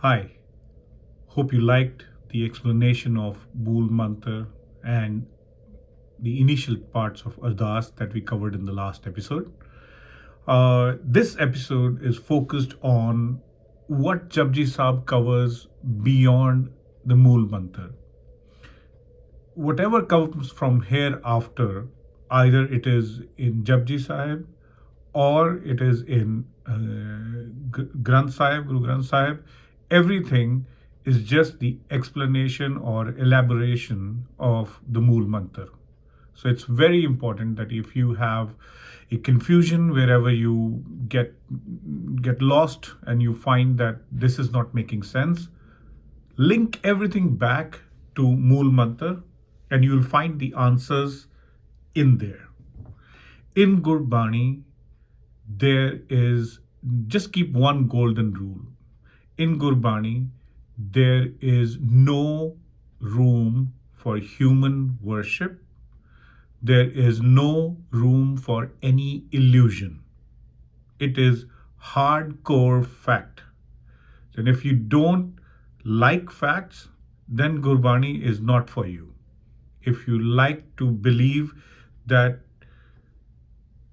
Hi, hope you liked the explanation of Mool Mantra and the initial parts of Ardas that we covered in the last episode. This episode is focused on what Japji Saab covers beyond the Mool Mantra. Whatever comes from here after, either it is in Japji Sahib or it is in Granth Sahib, Guru Granth Sahib, everything is just the explanation or elaboration of the Mool Mantra. So it's very important that if you have a confusion wherever you get lost and you find that this is not making sense, link everything back to Mool Mantra and you'll find the answers in there. In Gurbani, there is just keep one golden rule. In Gurbani, there is no room for human worship. There is no room for any illusion. It is hardcore fact. And if you don't like facts, then Gurbani is not for you. If you like to believe that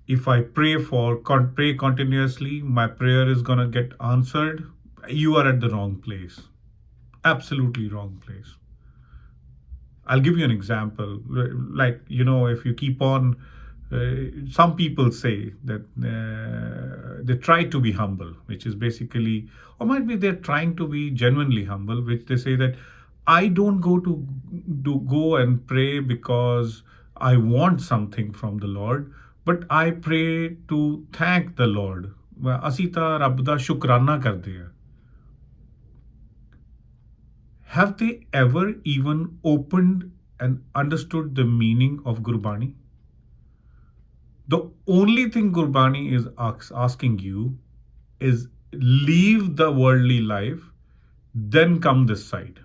if I pray continuously, my prayer is gonna get answered, you are at the wrong place. Absolutely wrong place. I'll give you an example. Like, if you keep on, some people say that they try to be humble, which is basically, or might be they're trying to be genuinely humble, which they say that I don't go and pray because I want something from the Lord, but I pray to thank the Lord. ਅਸੀਂ ਤਾਂ ਰੱਬ ਦਾ ਸ਼ੁਕਰਾਨਾ ਕਰਦੇ ਆ. Have they ever even opened and understood the meaning of Gurbani? The only thing Gurbani is asking you is leave the worldly life, then come this side.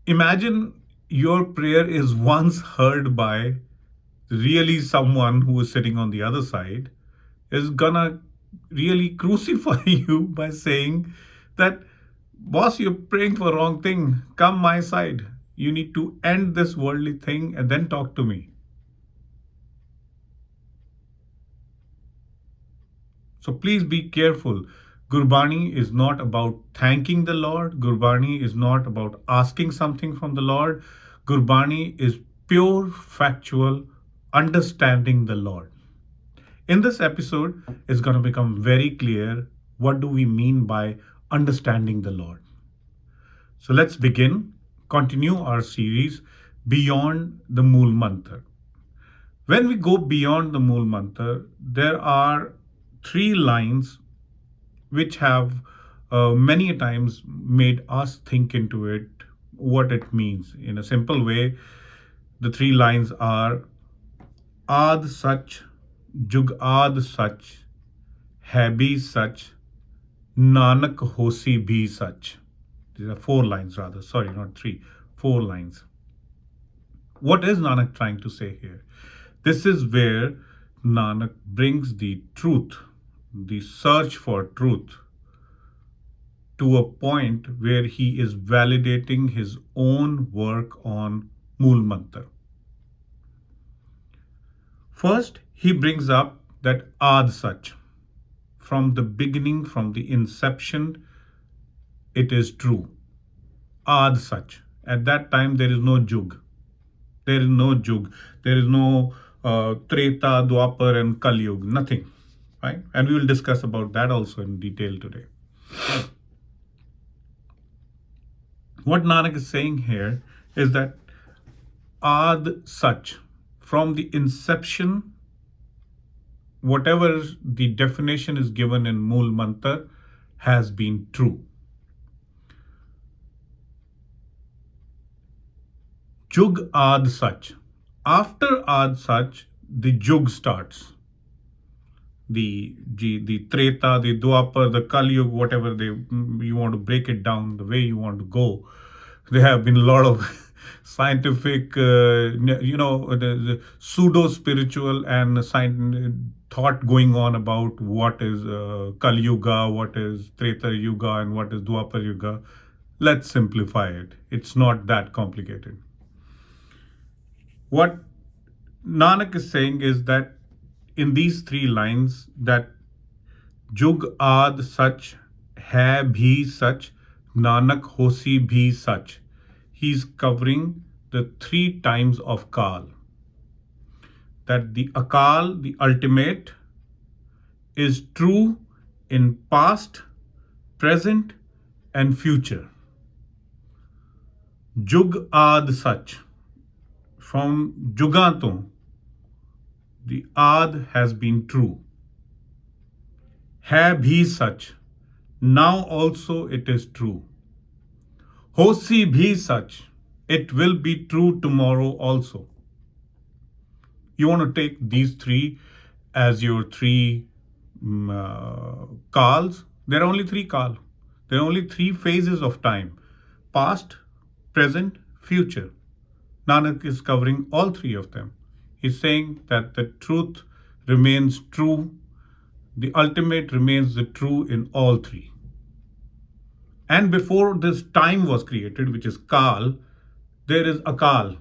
Imagine your prayer is once heard by really someone who is sitting on the other side, is gonna really crucify you by saying that, boss, you're praying for wrong thing. Come my side. You need to end this worldly thing and then talk to me. So please be careful. Gurbani is not about thanking the Lord. Gurbani is not about asking something from the Lord. Gurbani is pure factual understanding the Lord. In this episode, it's going to become very clear what do we mean by understanding the Lord. So let's continue our series beyond the Mool Mantra. When we go beyond the Mool Mantra, there are 3 lines which have many times made us think into it, what it means. In a simple way, the 3 lines are Aad Sach, Jug Aad Sach, Hai Bhi Sach, Nanak Hosi Bhi Sach. These are 4 lines rather, sorry, not 3, 4 lines. What is Nanak trying to say here? This is where Nanak brings the truth, the search for truth, to a point where he is validating his own work on Mool Mantra. First, he brings up that Aad Sach. From the beginning, from the inception, it is true. Aad Sach. At that time, there is no Jug. There is no Jug. There is no Treta, Dwapar and Kali Yuga. Nothing. Right? And we will discuss about that also in detail today. What Nanak is saying here is that Aad Sach, from the inception, whatever the definition is given in Mool Mantra has been true. Jug Aad Sach. After Aad Sach, the Jug starts. The Treta, the Dwapar, the Kali Yuga, whatever you want to break it down, the way you want to go. There have been a lot of scientific, the pseudo spiritual and thought going on about what is Kali Yuga, what is Treta Yuga, and what is Dwapar Yuga. Let's simplify it. It's not that complicated. What Nanak is saying is that in these three lines that Jug Aad Sach Hai Bhi Sach Nanak Hosi Bhi Sach. He's covering the three times of Kal. That the Akaal, the ultimate, is true in past, present, and future. Jug Aad Sach. From Jugaton, the Aad has been true. Hai bhi sach. Now also it is true. Hosi bhi sach. It will be true tomorrow also. You want to take these three as your three kals. There are only three kal. There are only three phases of time: past, present, future. Nanak is covering all three of them. He's saying that the truth remains true, the ultimate remains the true in all three. And before this time was created, which is Kal, there is Akal,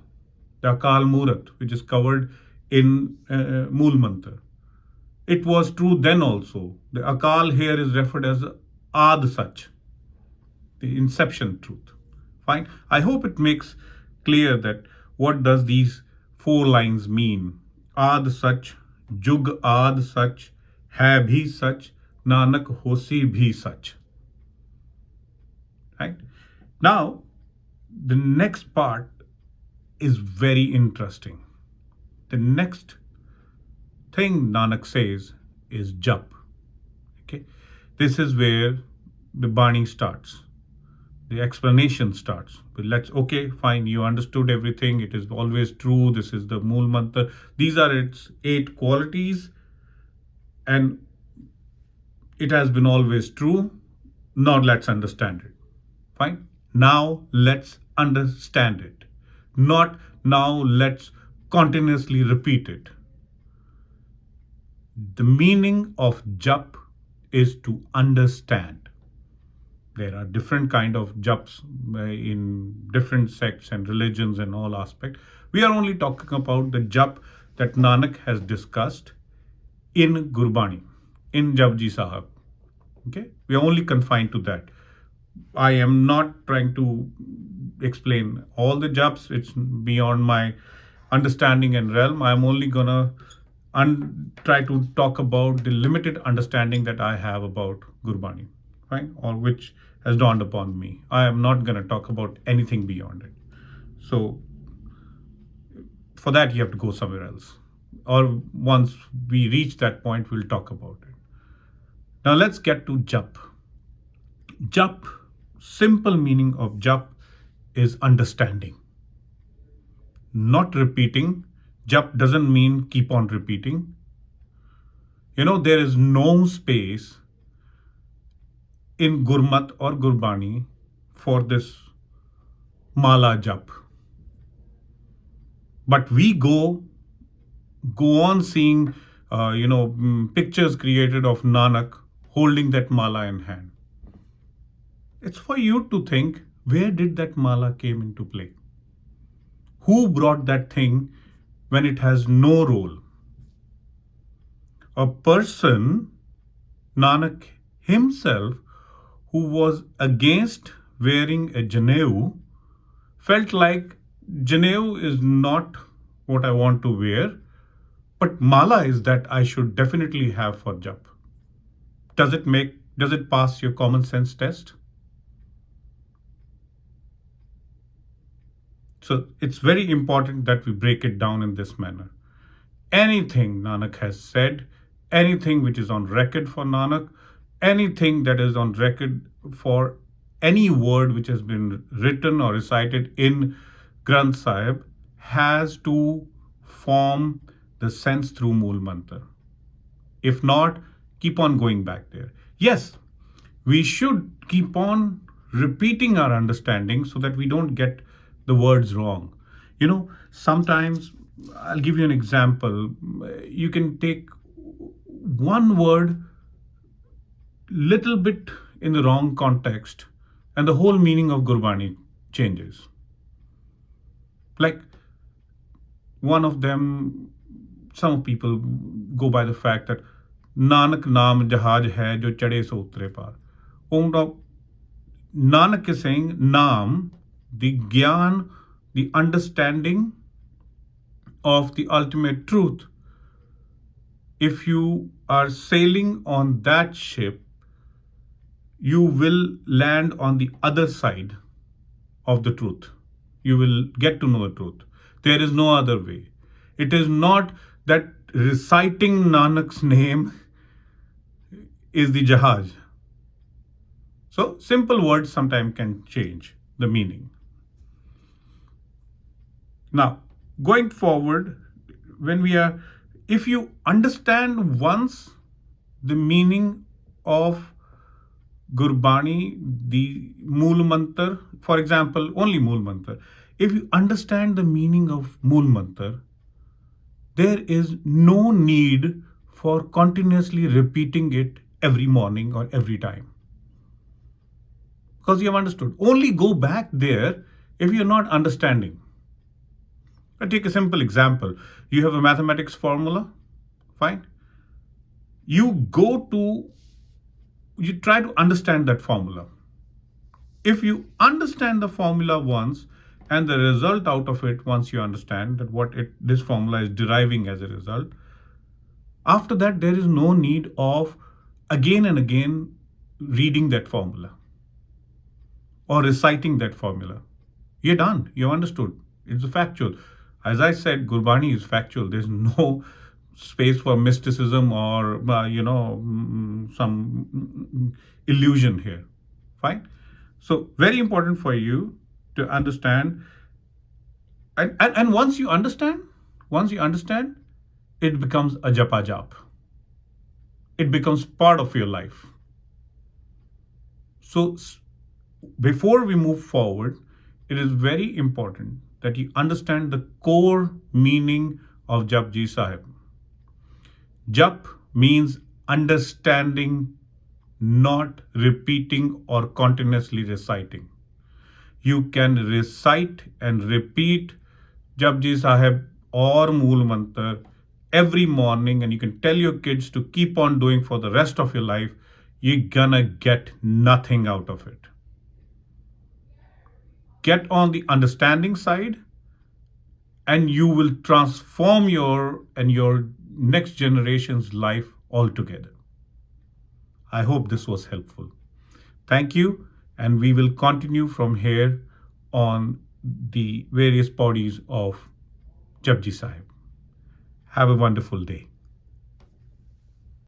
the Akal Murat, which is covered in Mool Mantra. It was true then also. The Akal here is referred as Ad Sach, the inception truth. Fine. I hope it makes clear that what does these four lines mean. Ad Sach, Jug Ad Sach, Hai Bhi Sach, Nanak Hosi Bhi Sach. Right? Now, the next part is very interesting. The next thing Nanak says is Japp. Okay, this is where the Bani starts. The explanation starts. But okay, fine, you understood everything. It is always true. This is the Mool Mantra. These are its 8 qualities, and it has been always true. Now let's understand it. Fine. Now let's understand it. Not now let's continuously repeat it. The meaning of Jap is to understand. There are different kind of japs in different sects and religions and all aspects. We are only talking about the jap that Nanak has discussed in Gurbani, in Japji Sahib. Okay, we are only confined to that. I am not trying to explain all the japs. It's beyond my understanding and realm. I'm only gonna try to talk about the limited understanding that I have about Gurbani, right? Or which has dawned upon me. I am not gonna talk about anything beyond it. So for that, you have to go somewhere else. Or once we reach that point, we'll talk about it. Now let's get to Jap. Jap, simple meaning of Jap is understanding, not repeating. Jap doesn't mean keep on repeating. There is no space in Gurmat or Gurbani for this Mala Jap. But we go on seeing, pictures created of Nanak holding that Mala in hand. It's for you to think, where did that Mala came into play? Who brought that thing when it has no role? A person, Nanak himself, who was against wearing a janeu, felt like janeu is not what I want to wear, but mala is that I should definitely have for jap. Does it pass your common sense test? So it's very important that we break it down in this manner. Anything Nanak has said, anything which is on record for Nanak, anything that is on record for any word which has been written or recited in Granth Sahib has to form the sense through Mool Mantra. If not, keep on going back there. Yes, we should keep on repeating our understanding so that we don't get the words wrong. Sometimes I'll give you an example. You can take one word little bit in the wrong context, and the whole meaning of Gurbani changes. Like one of them, some people go by the fact that Nanak naam jahaj hai jo chade so utre par. Nanak is saying naam, the gyan, the understanding of the ultimate truth. If you are sailing on that ship, you will land on the other side of the truth. You will get to know the truth. There is no other way. It is not that reciting Nanak's name is the jahaj. So simple words sometimes can change the meaning. Now, going forward, if you understand once the meaning of Gurbani, the Mool Mantar, for example, only Mool Mantar. If you understand the meaning of Mool Mantar, there is no need for continuously repeating it every morning or every time. Because you have understood. Only go back there if you're not understanding. I take a simple example. You have a mathematics formula, fine. You try to understand that formula. If you understand the formula once, and the result out of it, once you understand that this formula is deriving as a result, after that there is no need of again and again reading that formula or reciting that formula. You're done. You understood. It's factual. As I said, Gurbani is factual. There's no space for mysticism or some illusion here. Fine. So very important for you to understand. And once you understand, it becomes a japa jap. It becomes part of your life. So before we move forward, it is very important that you understand the core meaning of Japji Sahib. Jap means understanding, not repeating or continuously reciting. You can recite and repeat Japji Sahib or Mool Mantar every morning, and you can tell your kids to keep on doing for the rest of your life. You're gonna get nothing out of it. Get on the understanding side, and you will transform your next generation's life altogether. I hope this was helpful. Thank you, and we will continue from here on the various bodies of Japji Sahib. Have a wonderful day.